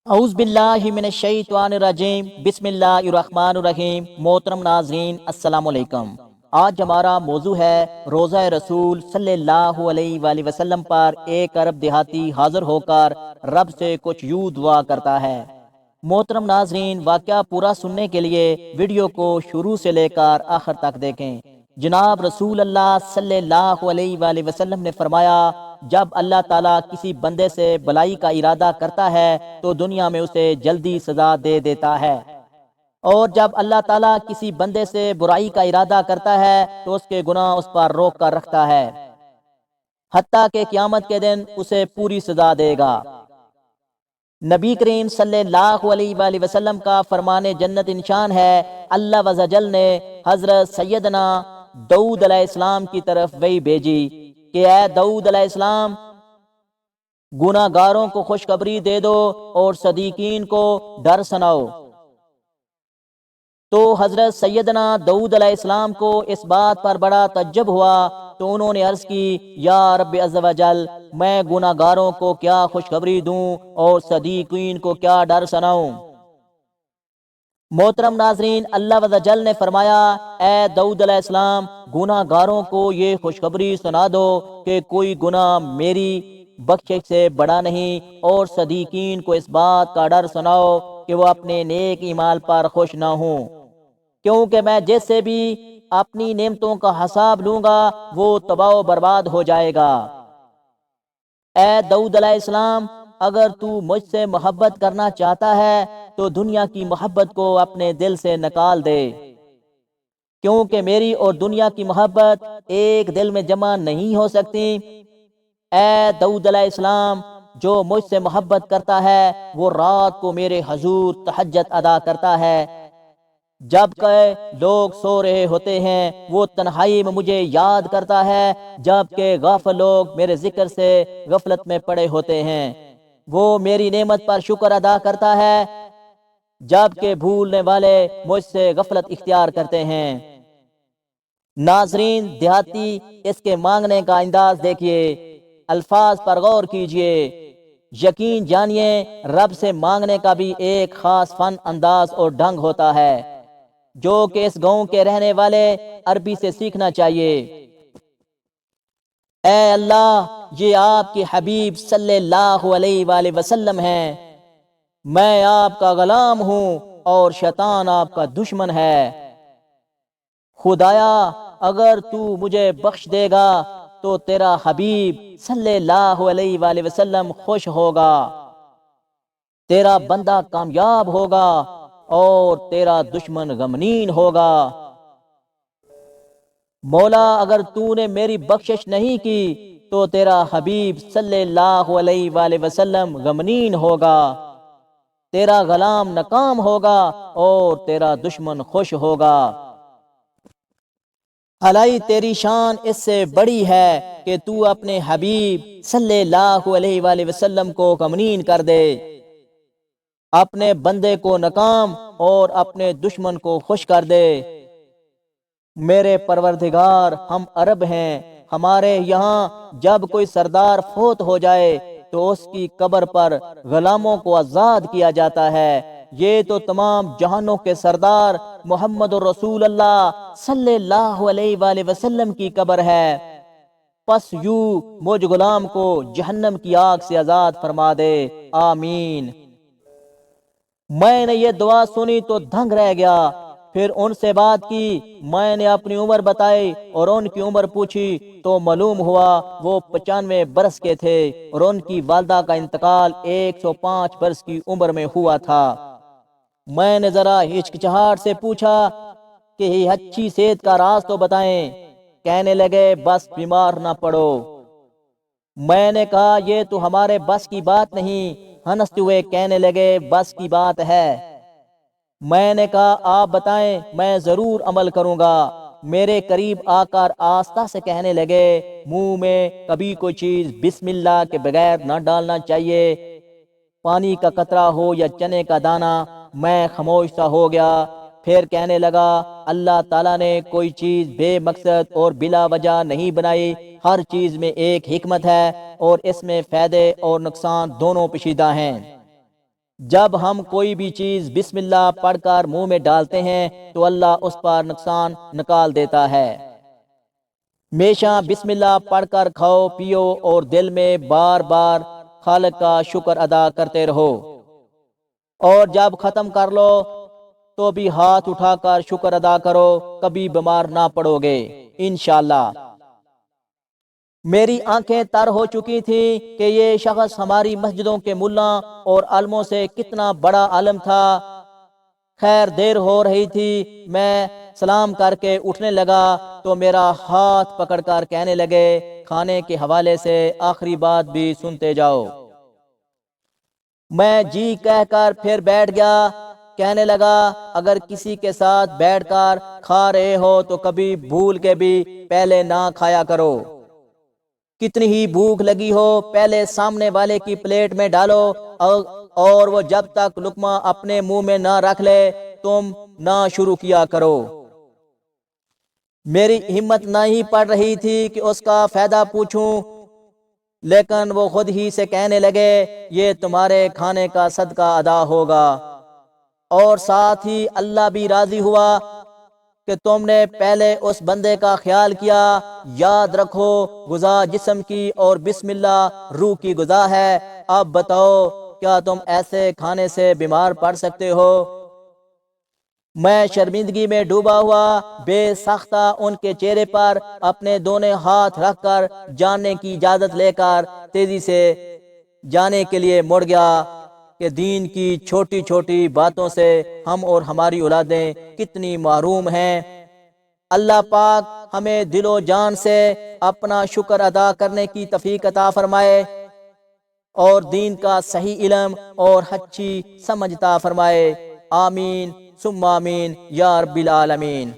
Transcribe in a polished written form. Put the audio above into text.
اعوذ باللہ من الشیطان الرجیم، بسم اللہ الرحمن الرحیم۔ محترم ناظرین، السلام علیکم۔ آج ہمارا موضوع ہے روزہ رسول صلی اللہ علیہ وآلہ وسلم پر ایک عرب دیہاتی حاضر ہو کر رب سے کچھ یوں دعا کرتا ہے۔ محترم ناظرین، واقعہ پورا سننے کے لیے ویڈیو کو شروع سے لے کر آخر تک دیکھیں۔ جناب رسول اللہ صلی اللہ علیہ وآلہ وسلم نے فرمایا، جب اللہ تعالیٰ کسی بندے سے بلائی کا ارادہ کرتا ہے تو دنیا میں اسے جلدی سزا دے دیتا ہے، اور جب اللہ تعالیٰ کسی بندے سے برائی کا ارادہ کرتا ہے تو اس کے گناہ اس پر روک کر رکھتا ہے، حتیٰ کہ قیامت کے دن اسے پوری سزا دے گا۔ نبی کریم صلی اللہ علیہ وآلہ وسلم کا فرمان جنت انشان ہے۔ اللہ عز و جل نے حضرت سیدنا داؤد علیہ السلام کی طرف وحی بھیجی کہ اے داؤد علیہ السلام، گناہ گاروں کو خوشخبری دے دو اور صدیقین کو ڈر سناؤ۔ تو حضرت سیدنا داؤد علیہ السلام کو اس بات پر بڑا تعجب ہوا، تو انہوں نے عرض کی، یا رب عز و جل، میں گناہ گاروں کو کیا خوشخبری دوں اور صدیقین کو کیا ڈر سناؤں؟ محترم ناظرین، اللہ عز و جل نے فرمایا، اے داؤد علیہ السلام، گناہ گاروں کو یہ خوشخبری سنا دو کہ کوئی گناہ میری بخشش سے بڑا نہیں، اور صدیقین کو اس بات کا ڈر سناؤ کہ وہ اپنے نیک اعمال پر خوش نہ ہوں، کیونکہ میں جس سے بھی اپنی نعمتوں کا حساب لوں گا وہ تباہ و برباد ہو جائے گا۔ اے داؤد علیہ السلام، اگر تو مجھ سے محبت کرنا چاہتا ہے تو دنیا کی محبت کو اپنے دل سے نکال دے، کیونکہ میری اور دنیا کی محبت ایک دل میں جمع نہیں ہو سکتی۔ اے داؤد علیہ السلام، جو مجھ سے محبت کرتا ہے وہ رات کو میرے حضور تہجد ادا کرتا ہے، جب کہ لوگ سو رہے ہوتے ہیں وہ تنہائی میں مجھے یاد کرتا ہے، جب کہ غافل لوگ میرے ذکر سے غفلت میں پڑے ہوتے ہیں۔ وہ میری نعمت پر شکر ادا کرتا ہے، جب کہ بھولنے والے مجھ سے غفلت اختیار کرتے ہیں۔ ناظرین، دیہاتی اس کے مانگنے کا انداز دیکھیے، الفاظ پر غور کیجئے، یقین جانیے رب سے مانگنے کا بھی ایک خاص فن، انداز اور ڈھنگ ہوتا ہے، جو کہ اس گاؤں کے رہنے والے عربی سے سیکھنا چاہیے۔ اے اللہ، یہ آپ کے حبیب صلی اللہ علیہ وآلہ وسلم ہیں، میں آپ کا غلام ہوں اور شیطان آپ کا دشمن ہے۔ خدایا، اگر تو مجھے بخش دے گا تو تیرا حبیب صلی اللہ علیہ وآلہ وسلم خوش ہوگا، تیرا بندہ کامیاب ہوگا اور تیرا دشمن غمگین ہوگا۔ مولا، اگر تو نے میری بخشش نہیں کی تو تیرا حبیب صلی اللہ علیہ وآلہ وسلم غمگین ہوگا، تیرا غلام ناکام ہوگا اور تیرا دشمن خوش ہوگا۔ الہی تیری شان اس سے بڑی ہے کہ تو اپنے حبیب صلی اللہ علیہ وآلہ وسلم کو غمگین کر دے، اپنے بندے کو ناکام اور اپنے دشمن کو خوش کر دے۔ میرے پروردگار، ہم عرب ہیں، ہمارے یہاں جب کوئی سردار فوت ہو جائے تو اس کی قبر پر غلاموں کو آزاد کیا جاتا ہے۔ یہ تو تمام جہانوں کے سردار محمد رسول اللہ صلی اللہ علیہ وآلہ وسلم کی قبر ہے، پس یوں مجھ غلام کو جہنم کی آگ سے آزاد فرما دے، آمین۔ میں نے یہ دعا سنی تو دھنگ رہ گیا، پھر ان سے بات کی، میں نے اپنی عمر بتائی اور ان کی عمر پوچھی تو معلوم ہوا وہ 95 برس کے تھے، اور ان کی والدہ کا انتقال 105 برس کی عمر میں ہوا تھا۔ میں نے ذرا ہچکچاہٹ سے پوچھا کہ یہ اچھی صحت کا راز تو بتائیں۔ کہنے لگے، بس بیمار نہ پڑو۔ میں نے کہا، یہ تو ہمارے بس کی بات نہیں۔ ہنستے ہوئے کہنے لگے، بس کی بات ہے۔ میں نے کہا، آپ بتائیں، میں ضرور عمل کروں گا۔ میرے قریب آ کر آہستہ سے کہنے لگے، منہ میں کبھی کوئی چیز بسم اللہ کے بغیر نہ ڈالنا چاہیے، پانی کا قطرہ ہو یا چنے کا دانہ۔ میں خاموش سا ہو گیا، پھر کہنے لگا، اللہ تعالیٰ نے کوئی چیز بے مقصد اور بلا وجہ نہیں بنائی، ہر چیز میں ایک حکمت ہے اور اس میں فائدے اور نقصان دونوں پوشیدہ ہیں۔ جب ہم کوئی بھی چیز بسم اللہ پڑھ کر منہ میں ڈالتے ہیں تو اللہ اس پر نقصان نکال دیتا ہے۔ ہمیشہ بسم اللہ پڑھ کر کھاؤ پیو اور دل میں بار بار خالق کا شکر ادا کرتے رہو، اور جب ختم کر لو تو بھی ہاتھ اٹھا کر شکر ادا کرو، کبھی بیمار نہ پڑو گے انشاءاللہ۔ میری آنکھیں تر ہو چکی تھیں کہ یہ شخص ہماری مسجدوں کے ملا اور عالموں سے کتنا بڑا عالم تھا۔ خیر دیر ہو رہی تھی، میں سلام کر کے اٹھنے لگا تو میرا ہاتھ پکڑ کر کہنے لگے، کھانے کے حوالے سے آخری بات بھی سنتے جاؤ۔ میں جی کہہ کر پھر بیٹھ گیا۔ کہنے لگا، اگر کسی کے ساتھ بیٹھ کر کھا رہے ہو تو کبھی بھول کے بھی پہلے نہ کھایا کرو۔ کتنی ہی بھوک لگی ہو پہلے سامنے والے کی پلیٹ میں ڈالو، اور وہ جب تک لقمہ اپنے منہ میں نہ رکھ لے تم نہ شروع کیا کرو۔ میری ہمت نہ ہی پڑ رہی تھی کہ اس کا فائدہ پوچھوں، لیکن وہ خود ہی سے کہنے لگے، یہ تمہارے کھانے کا صدقہ ادا ہوگا، اور ساتھ ہی اللہ بھی راضی ہوا کہ تم نے پہلے اس بندے کا خیال کیا۔ یاد رکھو، غذا جسم کی اور بسم اللہ روح کی غذا ہے۔ اب بتاؤ، کیا تم ایسے کھانے سے بیمار پڑ سکتے ہو؟ میں شرمندگی میں ڈوبا ہوا بے ساختہ ان کے چہرے پر اپنے دونوں ہاتھ رکھ کر جاننے کی اجازت لے کر تیزی سے جانے کے لیے مڑ گیا کہ دین کی چھوٹی چھوٹی باتوں سے ہم اور ہماری اولادیں کتنی محروم ہیں۔ اللہ پاک ہمیں دل و جان سے اپنا شکر ادا کرنے کی توفیق عطا فرمائے، اور دین کا صحیح علم اور اچھی سمجھ عطا فرمائے۔ آمین ثم آمین یا رب العالمین۔